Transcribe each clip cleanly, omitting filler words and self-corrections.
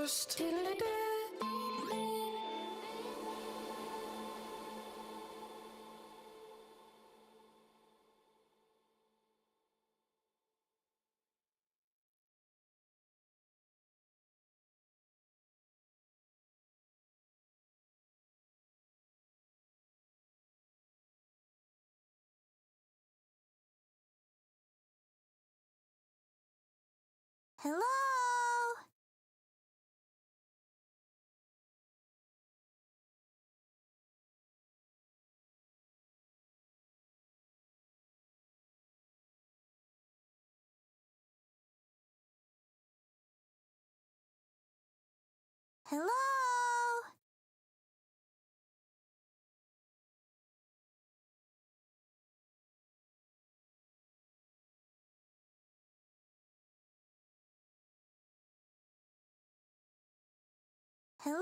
first. Hello? Hello? Hello?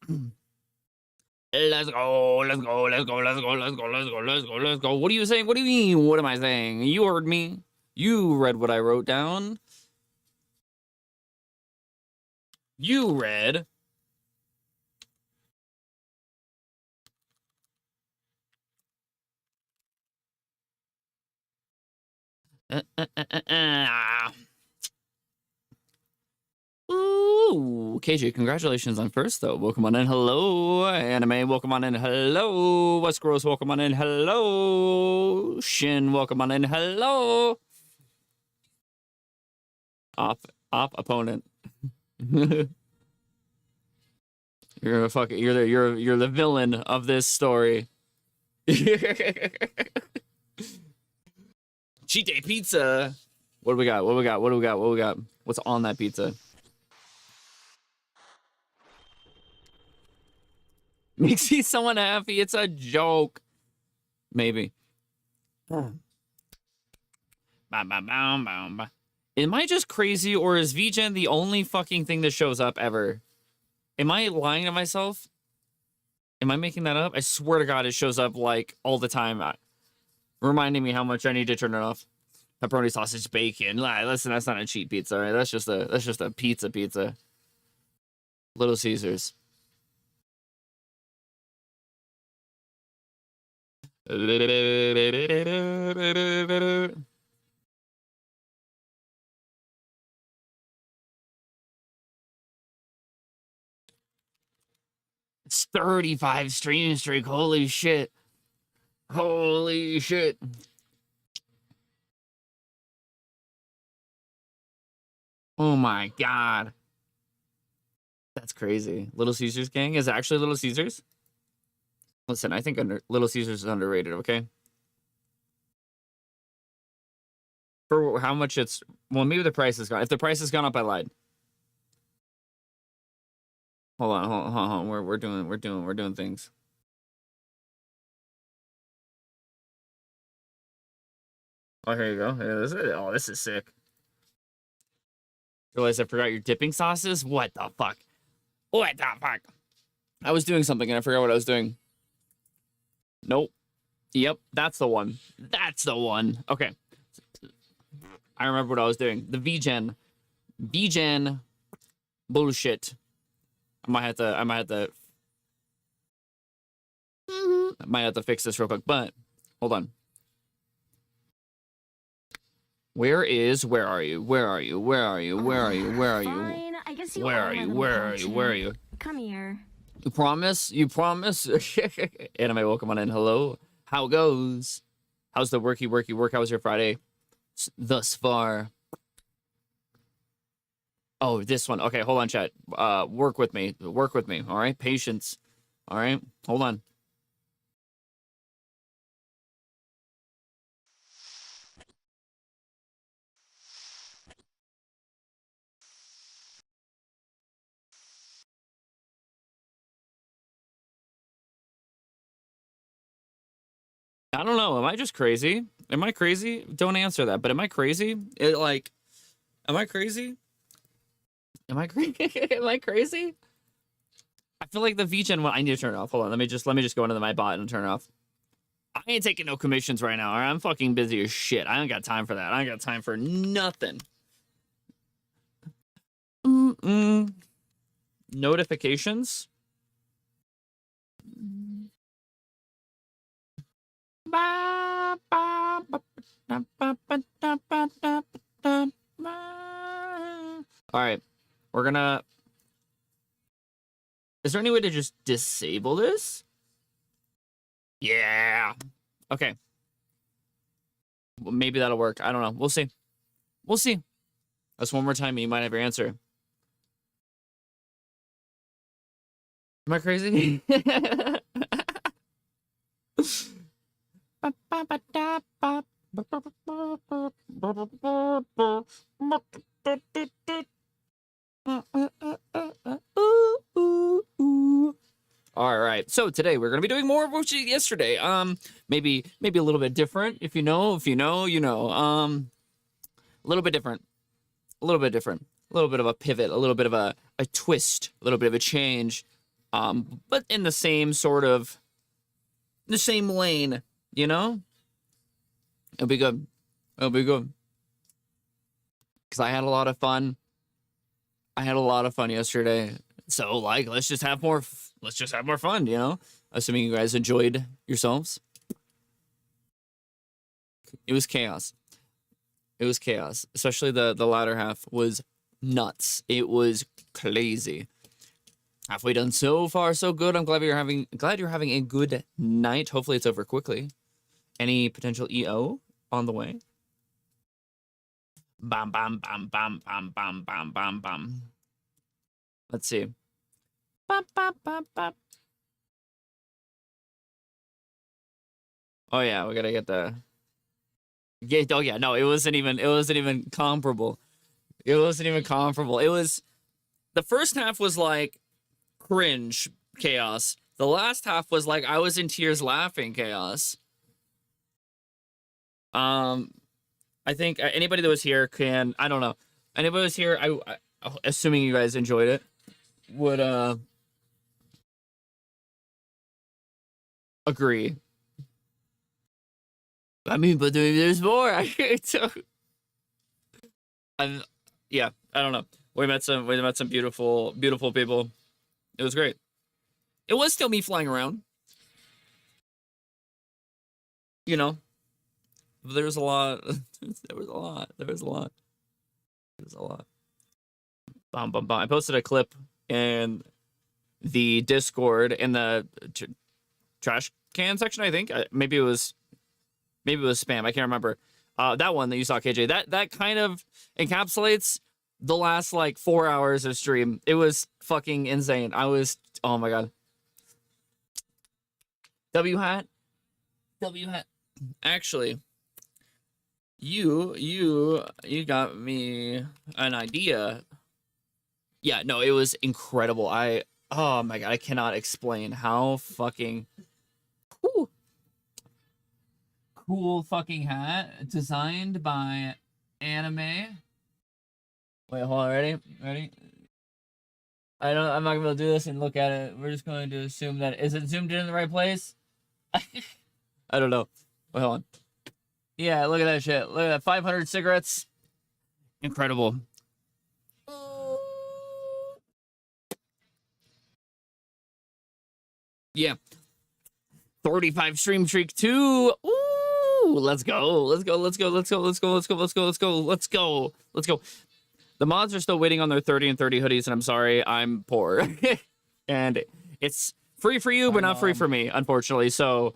Let's go, let's go, let's go, let's go, let's go, let's go, let's go, let's go. What are you saying? What do you mean? What am I saying? You heard me. You read what I wrote down. You read. Ooh, KJ, congratulations on first, though. Welcome on in. Hello, Anime. Welcome on in. Hello, West Gross. Welcome on in. Hello, Shin. Welcome on in. Hello. Op opponent. You're a fucking. You're the villain of this story. Cheat day pizza. What do we got? What do we got? What do we got? What do we got? What's on that pizza? Makes me someone happy. It's a joke. Maybe. Am I just crazy, or is VGen the only fucking thing that shows up ever? Am I lying to myself? Am I making that up? I swear to God, it shows up like all the time, reminding me how much I need to turn it off. Pepperoni, sausage, bacon. Listen, that's not a cheap pizza, right? That's just a pizza. Little Caesars. It's 35 stream streak. Holy shit. Holy shit. Oh my God. That's crazy. Little Caesars gang? Is it actually Little Caesars? Listen, I think Little Caesars is underrated, okay? For how much it's... Well, maybe the price has gone... If the price has gone up, I lied. Hold on. We're doing things. Oh, here you go. Yeah, this is sick. Realize I forgot your dipping sauces? What the fuck? What the fuck? I was doing something and I forgot what I was doing. Nope. Yep, that's the one. That's the one. Okay. I remember what I was doing. The VGen bullshit. I might have to fix this real quick, but hold on. Where are you? Where are you? Fine. I guess you Where are you? Come here. You promise? Anime, welcome on in. Hello. How goes? How's the work? How was your Friday thus far? Oh, this one. Okay, hold on, chat. Work with me. All right? Patience. All right? Hold on. I don't know. Am I just crazy? Am I crazy? Don't answer that. But am I crazy? Am I crazy? Am I crazy? I feel like the VGen one. I need to turn it off. Hold on. Let me just go into my bot and turn it off. I ain't taking no commissions right now. All right? I'm fucking busy as shit. I don't got time for that. I ain't got time for nothing. Notifications. All right, we're gonna... Is there any way to just disable this? Yeah. Okay. Well, maybe that'll work. I don't know. We'll see. That's one more time and you might have your answer. Am I crazy? All right. So today we're gonna be doing more of what you did yesterday. Maybe a little bit different. If you know, you know. A little bit different. A little bit of a pivot. A little bit of a twist. A little bit of a change. But in the same sort of, the same lane, you know? It'll be good. It'll be good. Because I had a lot of fun. I had a lot of fun yesterday. So, like, let's just have more fun, you know? Assuming you guys enjoyed yourselves. It was chaos. It was chaos. Especially the latter half was nuts. It was crazy. Halfway done. So far, so good. I'm glad you're having a good night. Hopefully it's over quickly. Any potential EO on the way? Bam, bam, bam, bam, bam, bam, bam, bam, bam. Let's see. Bam, bam, bam, bam. Oh yeah, we gotta get the. Yeah, oh yeah, no, it wasn't even comparable. It wasn't even comparable. It was, the first half was like cringe chaos. The last half was like I was in tears laughing chaos. I think anybody that was here can, I don't know. Anybody that was here, I assuming you guys enjoyed it, would agree. I mean, but there's more. Yeah, I don't know. We met some beautiful people. It was great. It was still me flying around. You know, there was a lot. There was a lot. There was a lot. There was a lot. Bum, bum, bum. I posted a clip in the Discord in the trash can section. I think maybe it was spam. I can't remember. That one that you saw, KJ. That kind of encapsulates the last like 4 hours of stream. It was fucking insane. I was, oh my god. W hat. Actually, you got me an idea. Yeah, no, it was incredible. Oh my god, I cannot explain how fucking cool fucking hat designed by Anime. Wait, hold on, ready? I'm not gonna be able to do this and look at it. We're just going to assume that, is it zoomed in the right place? I don't know. Wait, hold on. Yeah, look at that shit. Look at that. 500 cigarettes. Incredible. Yeah. 35 stream streak 2. Ooh, let's go. The mods are still waiting on their 30 and 30 hoodies, and I'm sorry, I'm poor. And it's free for you, but not free for me, unfortunately. So,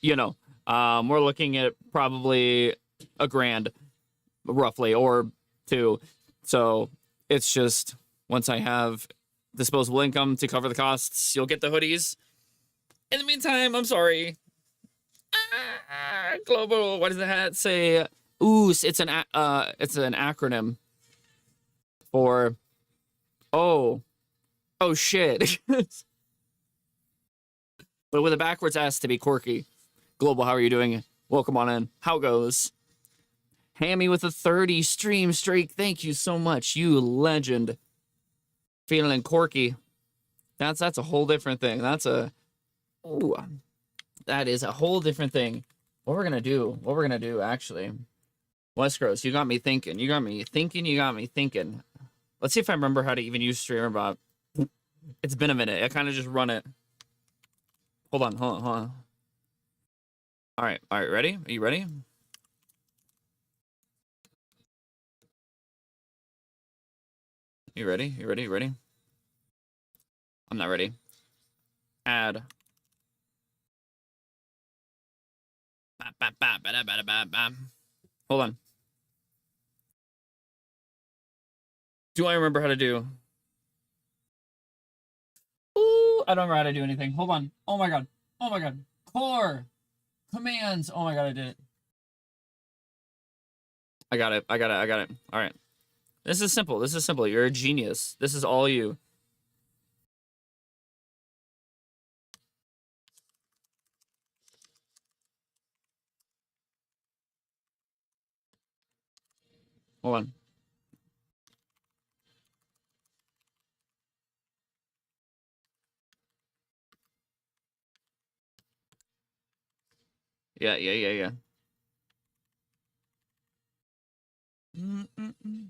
you know, we're looking at probably $1,000, roughly, or two. So it's just, once I have disposable income to cover the costs, you'll get the hoodies. In the meantime, I'm sorry. Global, what does the hat say? Ooh, it's an acronym for, oh shit. But with a backwards S to be quirky. Global, how are you doing? Welcome on in. How goes? Hammy with a 30 stream streak. Thank you so much, you legend. Feeling quirky. That's a whole different thing. That is a whole different thing. What we're gonna do, actually. Westgross, you got me thinking. Let's see if I remember how to even use Streamer Bot. It's been a minute. I kind of just run it. Hold on. All right, ready? Are you ready? You ready? I'm not ready. Add. Hold on. Do I remember how to do? Ooh, I don't remember how to do anything. Hold on. Oh my god. Core. Commands. Oh my god, I did it. I got it. All right. This is simple. You're a genius. This is all you. Hold on. Yeah, yeah, yeah, yeah. Mm-mm-mm.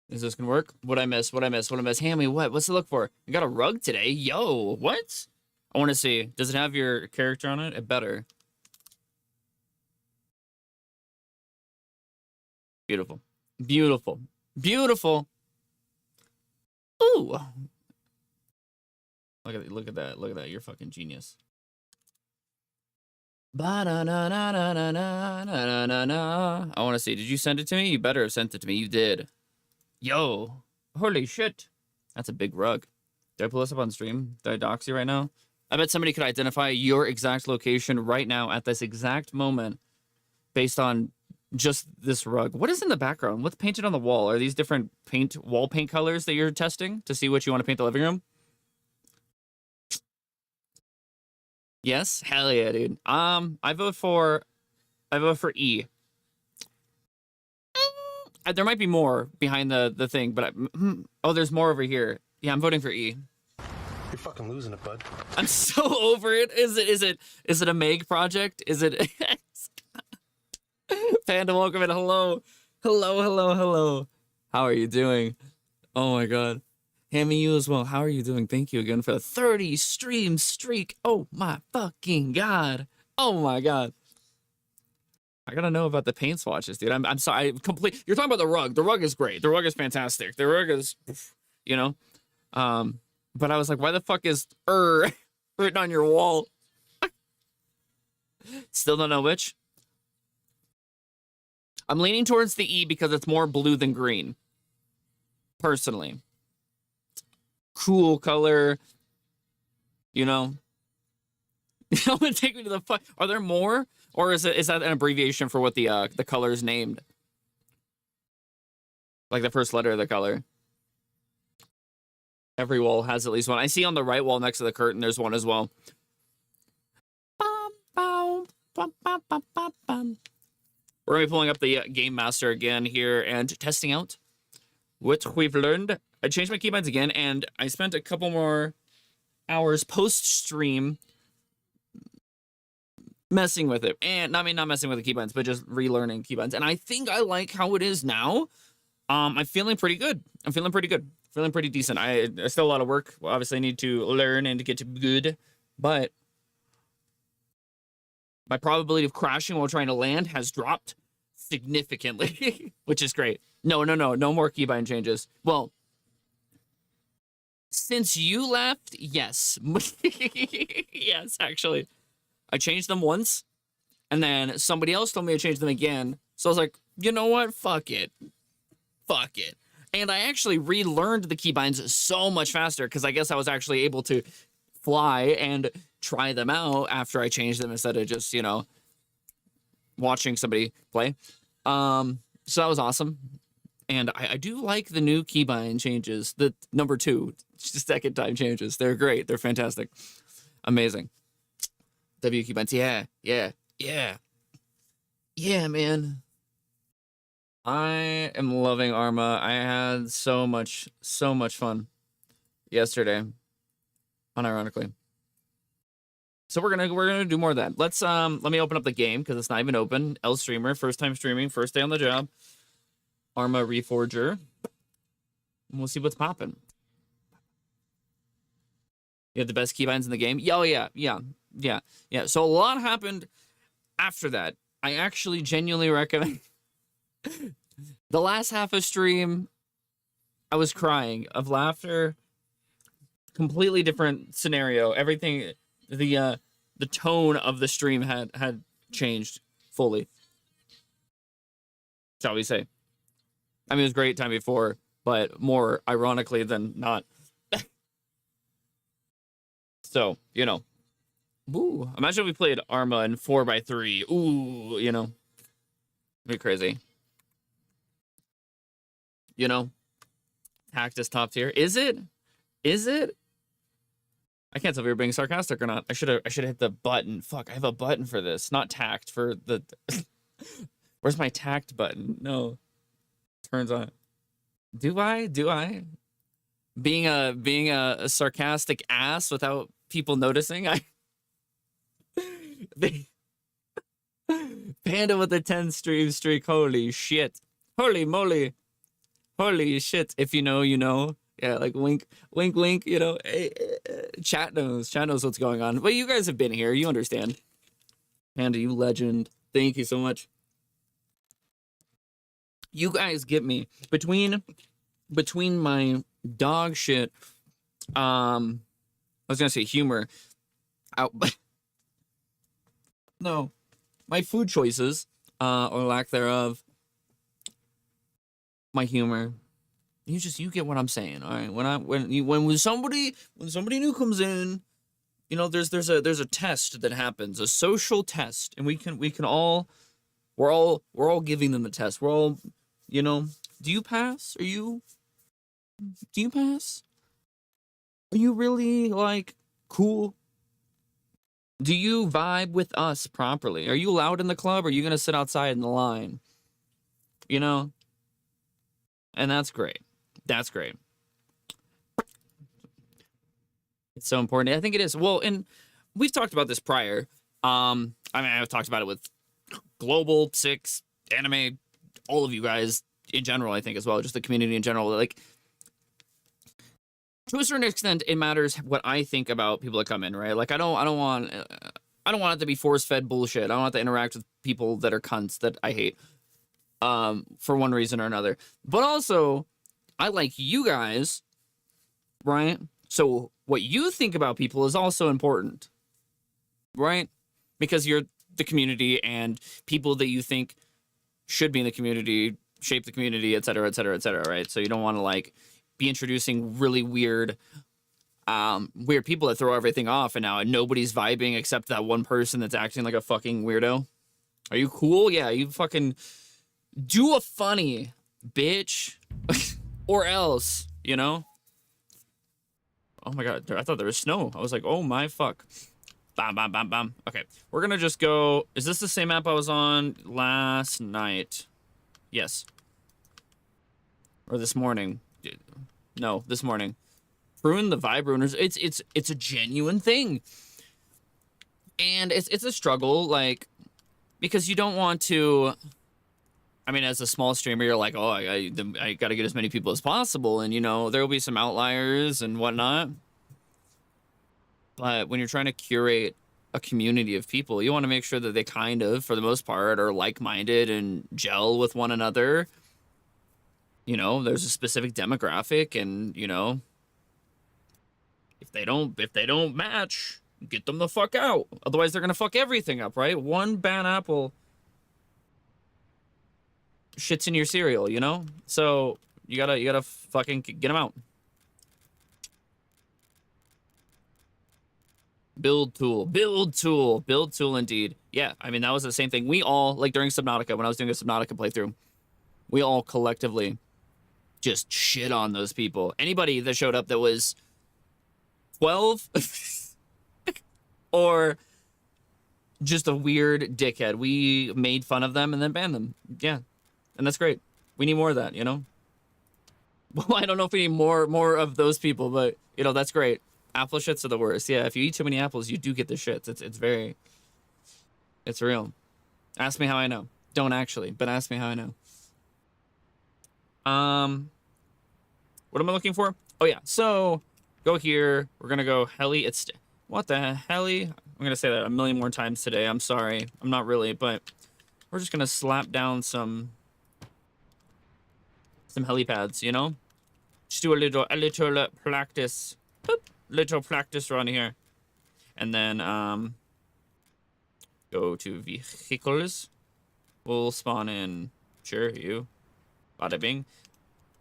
Is this gonna work? What I miss? What I miss? What I miss? Hammy, what? What's it look for? You got a rug today? Yo, what? I want to see. Does it have your character on it? It better. Beautiful. Beautiful. Beautiful. Ooh. Look at that. Look at that. You're fucking genius. Ba-na-na-na-na-na-na-na-na. I want to see. Did you send it to me? You better have sent it to me. You did. Yo. Holy shit. That's a big rug. Did I pull this up on stream? Did I dox you right now? I bet somebody could identify your exact location right now at this exact moment based on just this rug. What is in the background? What's painted on the wall? Are these different wall paint colors that you're testing to see what you want to paint the living room? Yes? Hell yeah, dude. I vote for E. There might be more behind the thing, but oh, there's more over here. Yeah, I'm voting for E. You're fucking losing it, bud. I'm so over it. Is it a Meg project? Is it Panda, welcome in. Hello. Hello, hello, hello. How are you doing? Oh my god. Hammy, you as well. How are you doing? Thank you again for the 30 stream streak. Oh my fucking god. Oh my god. I gotta know about the paint swatches, dude. I'm sorry. You're talking about the rug. The rug is great. The rug is fantastic. The rug is, you know. But I was like, why the fuck is written on your wall? Still don't know which. I'm leaning towards the E because it's more blue than green. Personally. Cool color. You know. I'm gonna take me to the fuck. Are there more? Or is that an abbreviation for what the color is named? Like the first letter of the color. Every wall has at least one. I see on the right wall next to the curtain, there's one as well. We're going to be pulling up the Game Master again here and testing out what we've learned. I changed my keybinds again, and I spent a couple more hours post-stream messing with it. And not messing with the keybinds, but just relearning keybinds. And I think I like how it is now. I'm feeling pretty good. Feeling pretty decent. There's still a lot of work. Well, obviously, I need to learn and to get to good, but my probability of crashing while trying to land has dropped significantly, which is great. No more keybind changes. Well, since you left, yes. Yes, actually. I changed them once, and then somebody else told me to change them again. So I was like, you know what? Fuck it. And I actually relearned the keybinds so much faster because I guess I was actually able to fly and try them out after I changed them instead of just, watching somebody play. So that was awesome. And I do like the new keybind changes. The number 2, second time changes. They're great. They're fantastic. Amazing. W keybinds. Yeah, man. I am loving Arma. I had so much fun yesterday, unironically. So we're gonna do more of that. Let me open up the game because it's not even open. L streamer, first time streaming, first day on the job. Arma Reforger. And we'll see what's popping. You have the best keybinds in the game? Oh yeah. So a lot happened after that. I actually genuinely recommend. The last half of stream, I was crying of laughter. Completely different scenario. Everything, the tone of the stream had changed fully. Shall we say? I mean, it was great time before, but more ironically than not. So, Ooh, imagine if we played Arma in 4x3. Ooh, it'd be crazy. Cactus top tier. Is it? I can't tell if you're being sarcastic or not. I should have hit the button. Fuck, I have a button for this. Not tact for the Where's my tact button? No. Turns on. Do I? being a sarcastic ass without people noticing. Panda with a 10 streak. Holy shit. Holy moly. Holy shit. If you know, you know. Yeah, like wink, wink, wink, you know. Chat knows what's going on. But you guys have been here. You understand. Panda, you legend. Thank you so much. You guys get me. Between my dog shit, I was gonna say humor. No. My food choices, or lack thereof. My humor. You get what I'm saying, all right? When somebody new comes in, you know, there's a test that happens, a social test, and we're all giving them the test. We're all, you know, do you pass? Do you pass? Are you really like cool? Do you vibe with us properly? Are you allowed in the club? Or are you gonna sit outside in the line? You know? And that's great. That's great. It's so important. I think it is. Well, and we've talked about this prior. I mean, I've talked about it with Global, Six, Anime, all of you guys in general, I think, as well, just the community in general. Like, to a certain extent, it matters what I think about people that come in, right? Like, I don't want it to be force-fed bullshit. I don't want to interact with people that are cunts that I hate, for one reason or another. But also, I like you guys, right? So what you think about people is also important, right? Because you're the community, and people that you think should be in the community shape the community, et cetera, et cetera, et cetera, right? So you don't want to like be introducing really weird people that throw everything off, and now nobody's vibing except that one person that's acting like a fucking weirdo. Are you cool? Yeah, you fucking do a funny, bitch. Or else, you know? Oh my god, I thought there was snow. I was like, oh my fuck. Bam, bam, bam, bam. Okay, we're gonna just go. Is this the same map I was on last night? Yes. Or this morning. No, this morning. Ruin the vibe ruiners. It's a genuine thing. And it's a struggle, like, because you don't want to. I mean, as a small streamer, you're like, oh, I got to get as many people as possible. And, you know, there will be some outliers and whatnot. But when you're trying to curate a community of people, you want to make sure that they kind of, for the most part, are like-minded and gel with one another. You know, there's a specific demographic, and, you know, if they don't match, get them the fuck out. Otherwise, they're going to fuck everything up, right? One bad apple shits in your cereal, you know? So you gotta fucking get them out. Build tool indeed. Yeah, I mean, that was the same thing. We all, like during Subnautica, when I was doing a Subnautica playthrough, we all collectively just shit on those people. Anybody that showed up that was 12 or just a weird dickhead, we made fun of them and then banned them. Yeah. And that's great. We need more of that, you know? Well, I don't know if we need more of those people, but, you know, that's great. Apple shits are the worst. Yeah, if you eat too many apples, you do get the shits. It's real. Ask me how I know. Don't actually, but ask me how I know. What am I looking for? Oh, yeah. So, go here. We're going to go heli. What the heli? I'm going to say that a million more times today. I'm sorry. I'm not really, but we're just going to slap down some helipads, you know? Just do a little practice. Boop, little practice run here. And then go to vehicles. We'll spawn in, sure, you. Bada bing.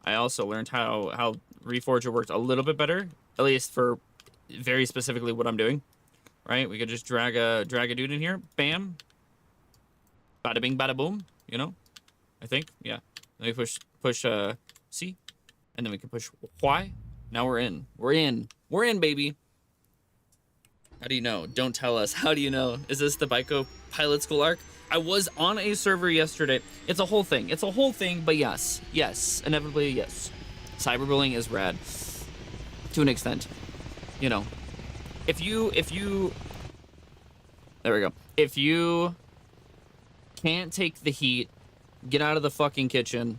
I also learned how Reforger worked a little bit better, at least for very specifically what I'm doing. Right? We could just drag a dude in here. Bam. Bada bing, bada boom, you know? I think, yeah. Let me push C, and then we can push Y. Now we're in, baby. How do you know? Don't tell us. How do you know? Is this the Byko pilot school arc? I was on a server yesterday. It's a whole thing, but yes, inevitably, yes. Cyberbullying is rad. to an extent. You know, if you there we go. If you can't take the heat, get out of the fucking kitchen.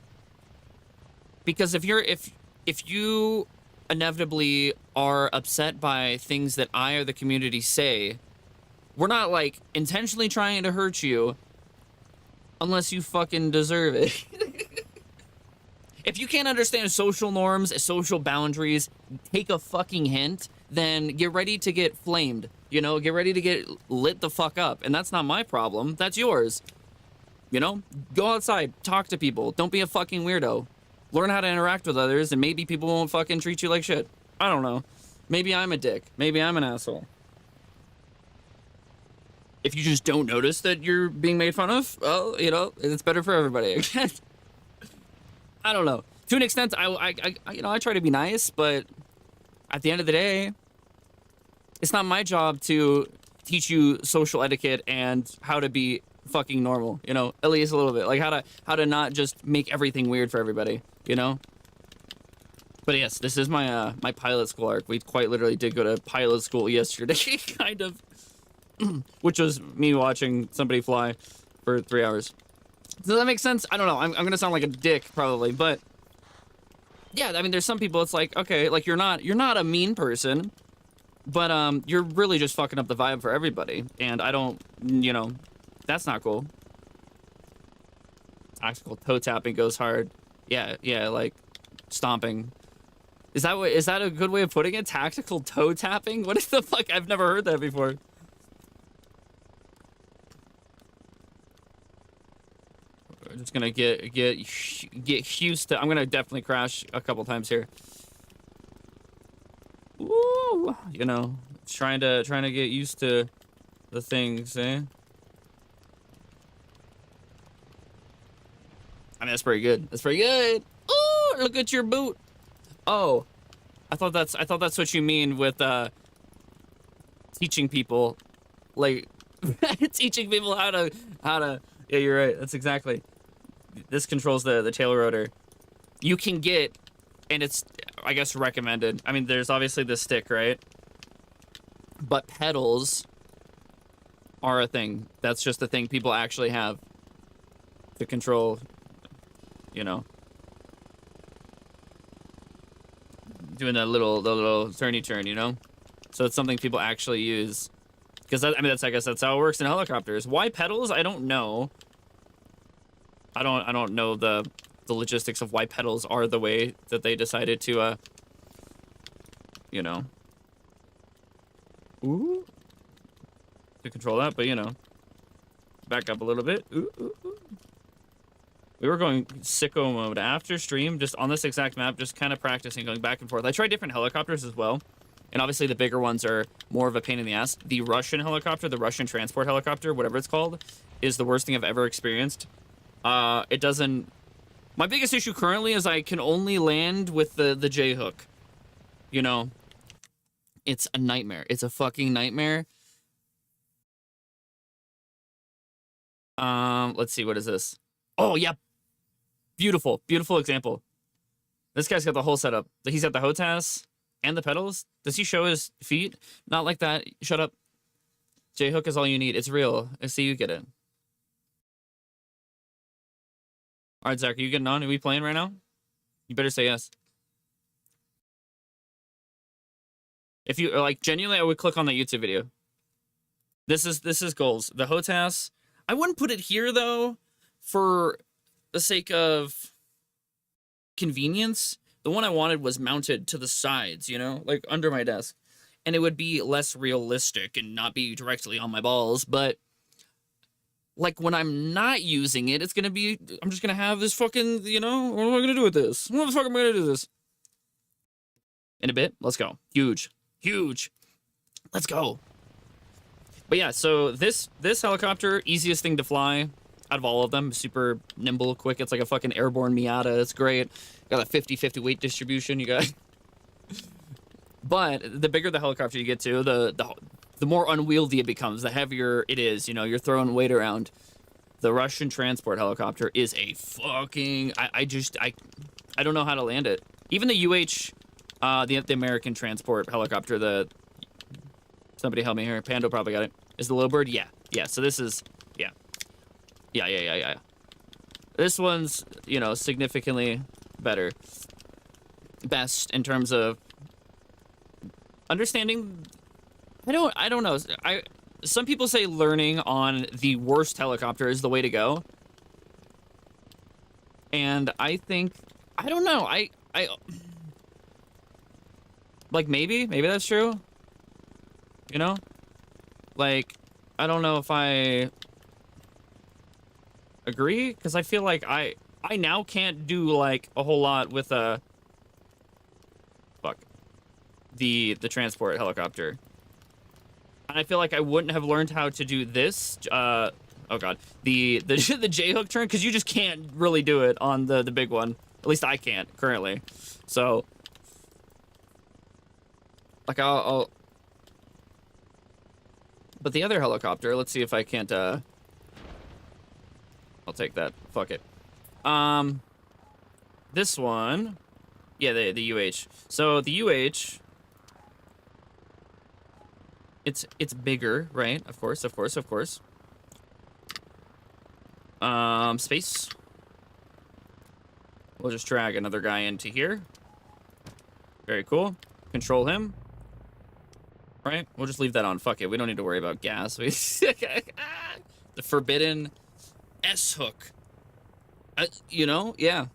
Because if you inevitably are upset by things that I or the community say, we're not like intentionally trying to hurt you unless you fucking deserve it. If you can't understand social norms, social boundaries, take a fucking hint, then get ready to get flamed. You know, get ready to get lit the fuck up. And that's not my problem. That's yours. You know, go outside, talk to people. Don't be a fucking weirdo. Learn how to interact with others, and maybe people won't fucking treat you like shit. I don't know. Maybe I'm a dick. Maybe I'm an asshole. If you just don't notice that you're being made fun of, well, you know, it's better for everybody. I don't know. To an extent, I try to be nice, but at the end of the day, it's not my job to teach you social etiquette and how to be fucking normal, you know, at least a little bit. Like how to not just make everything weird for everybody, you know? But yes, this is my my pilot school arc. We quite literally did go to pilot school yesterday, kind of. Which was me watching somebody fly for 3 hours. Does that make sense? I don't know. I'm gonna sound like a dick probably, but yeah, I mean, there's some people it's like, okay, like you're not a mean person, but you're really just fucking up the vibe for everybody. And I don't, you know, that's not cool. Tactical toe tapping goes hard. Yeah, like stomping. Is that a good way of putting it? Tactical toe tapping? What is the fuck? I've never heard that before. I'm just gonna get used to. I'm gonna definitely crash a couple times here. Ooh, you know, trying to get used to the things, eh? I mean, that's pretty good. That's pretty good. Ooh, look at your boot. Oh, I thought that's what you mean with teaching people, like teaching people how to. Yeah, you're right. That's exactly. This controls the tail rotor. You can get, and it's, I guess, recommended. I mean, there's obviously the stick, right? But pedals are a thing. That's just a thing people actually have to control, you know, doing the little turny turn, you know? So it's something people actually use. Because, I mean, I guess that's how it works in helicopters. Why pedals? I don't know. I don't know the logistics of why pedals are the way that they decided to, you know, to control that, but you know, back up a little bit. We were going sicko mode after stream, just on this exact map, just kind of practicing, going back and forth. I tried different helicopters as well, and obviously the bigger ones are more of a pain in the ass. The Russian helicopter, the Russian transport helicopter, whatever it's called, is the worst thing I've ever experienced. It doesn't... My biggest issue currently is I can only land with the J-hook. You know? It's a nightmare. It's a fucking nightmare. Let's see, what is this? Oh, yeah. Beautiful. Beautiful example. This guy's got the whole setup. He's got the HOTAS and the pedals. Does he show his feet? Not like that. Shut up. J-hook is all you need. It's real. I see you get it. All right, Zach, are you getting on? Are we playing right now? You better say yes. If you like, genuinely, I would click on that YouTube video. This is goals. The HOTAS. I wouldn't put it here though, for the sake of convenience. The one I wanted was mounted to the sides, you know, like under my desk, and it would be less realistic and not be directly on my balls, but. Like, when I'm not using it, it's gonna be... I'm just gonna have this fucking, you know... What am I gonna do with this? What the fuck am I gonna do with this? In a bit, let's go. Huge. Huge. Let's go. But yeah, so this helicopter, easiest thing to fly out of all of them. Super nimble, quick. It's like a fucking airborne Miata. It's great. Got a 50-50 weight distribution. You got... But the bigger the helicopter you get to, the more unwieldy it becomes, the heavier it is. You know, you're throwing weight around. The Russian transport helicopter is a fucking... I don't know how to land it. Even the The American transport helicopter. Somebody help me here. Pando probably got it. Is the little bird? Yeah. Yeah. So this is yeah. This one's, you know, significantly better. Best in terms of understanding. I don't know. Some people say learning on the worst helicopter is the way to go. And I think, I don't know. I like maybe that's true. You know? Like, I don't know if I agree, because I feel like I now can't do like a whole lot with the transport helicopter. And I feel like I wouldn't have learned how to do this oh god, the J-hook turn, because you just can't really do it on the big one. At least I can't currently. So like I'll but the other helicopter, let's see if I can't I'll take that. Fuck it. This one, yeah, the UH. So the UH, it's bigger, right? Of course. Space. We'll just drag another guy into here. Very cool. Control him. Right? We'll just leave that on. Fuck it. We don't need to worry about gas. The forbidden S-hook. You know? Yeah.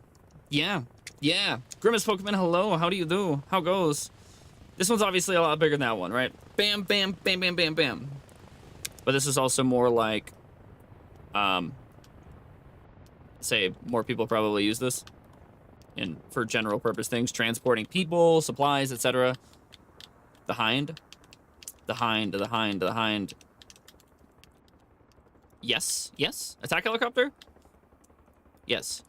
Grimace Pokemon, hello. How do you do? How goes? This one's obviously a lot bigger than that one, right? Bam, bam, bam, bam, bam, bam. But this is also more like, say, more people probably use this for general purpose things, transporting people, supplies, etc. The Hind. Yes. Attack helicopter? Yes.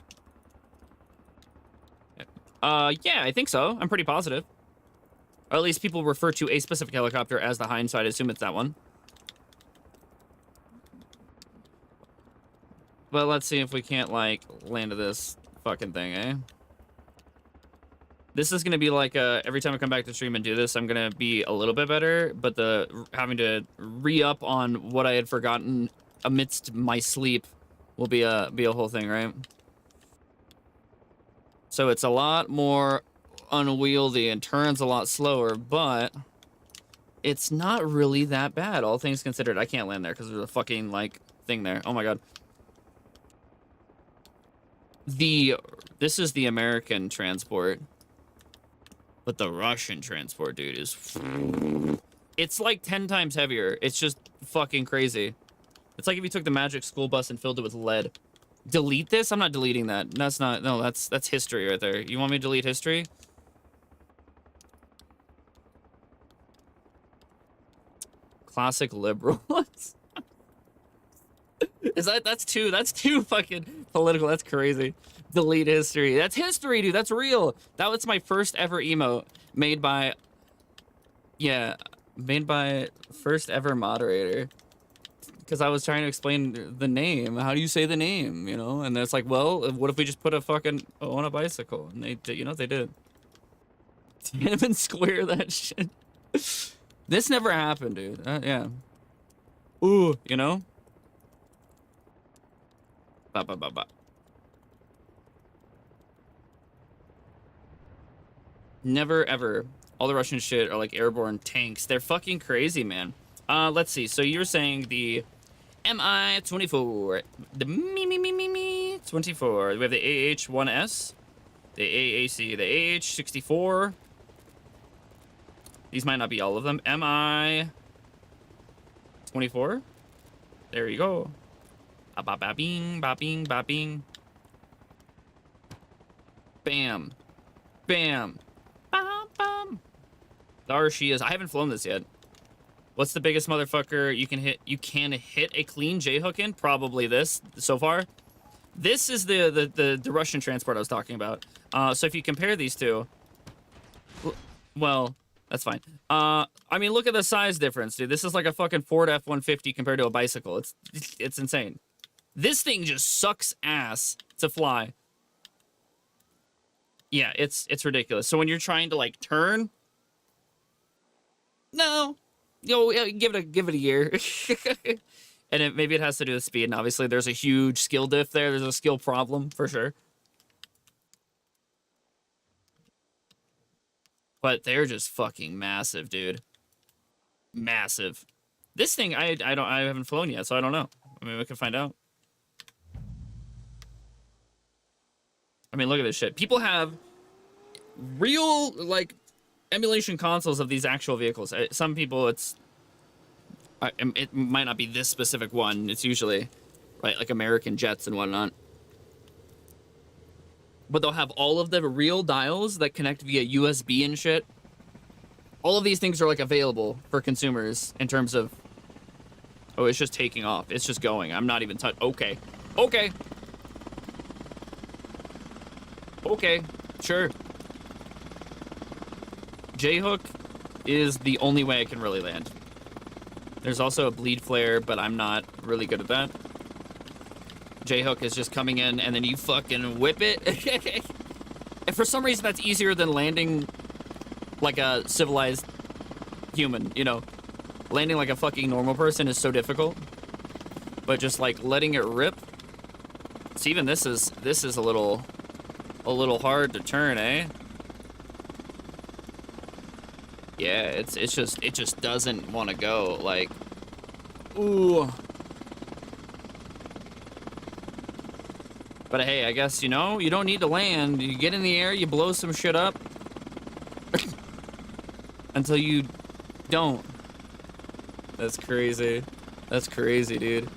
Yeah, I think so. I'm pretty positive. Or at least people refer to a specific helicopter as the Hind, so I'd assume it's that one. But let's see if we can't, like, land this fucking thing, eh? This is gonna be like, every time I come back to stream and do this, I'm gonna be a little bit better, but having to re-up on what I had forgotten amidst my sleep will be a whole thing, right? So it's a lot more unwieldy and turns a lot slower, but it's not really that bad, all things considered. I can't land there because there's a fucking, like, thing there. Oh my god. This is the American transport. But the Russian transport, dude, is... It's like 10 times heavier. It's just fucking crazy. It's like if you took the magic school bus and filled it with lead. Delete this? I'm not deleting that. That's not... No, that's history right there. You want me to delete history? Classic liberals. That's too fucking political. That's crazy. Delete history. That's history, dude. That's real. That was my first ever emote made by first ever moderator. Because I was trying to explain the name. How do you say the name? You know? And it's like, well, what if we just put a fucking on a bicycle? And they did, you know, they did. Tiananmen Square, that shit. This never happened, dude. Yeah. Ooh, you know? Ba ba ba ba. Never ever. All the Russian shit are like airborne tanks. They're fucking crazy, man. Let's see. So you're saying the MI-24, the me 24. We have the AH-1S, the AAC, the AH-64. These might not be all of them. MI-24. There you go. Ba-ba-ba-bing, ba-bing, ba-bing. Bam. Bam. Bam, bam. There she is. I haven't flown this yet. What's the biggest motherfucker you can hit? You can hit a clean J-hook in? Probably this, so far. This is the Russian transport I was talking about. So if you compare these two... Well, that's fine. I mean, look at the size difference, dude. This is like a fucking Ford F-150 compared to a bicycle. It's insane. This thing just sucks ass to fly. Yeah, it's ridiculous. So when you're trying to like turn, no, give it a year. And maybe it has to do with speed. And obviously there's a huge skill diff there. There's a skill problem for sure. But they're just fucking massive, dude. Massive. This thing I haven't flown yet, so I don't know. I mean, we can find out. I mean, look at this shit. People have real like emulation consoles of these actual vehicles. Some people it might not be this specific one. It's usually right like American jets and whatnot. But they'll have all of the real dials that connect via USB and shit. All of these things are like available for consumers in terms of, oh, it's just taking off. It's just going. I'm not even okay. Okay. Okay. Sure. J-hook is the only way I can really land. There's also a bleed flare, but I'm not really good at that. J-hook is just coming in, and then you fucking whip it. And for some reason, that's easier than landing like a civilized human, you know? Landing like a fucking normal person is so difficult. But just like letting it rip. See, even this is a little hard to turn, eh? Yeah, it just doesn't want to go. Like, ooh. But hey, I guess, you know, you don't need to land. You get in the air, you blow some shit up. Until you don't. That's crazy. That's crazy, dude.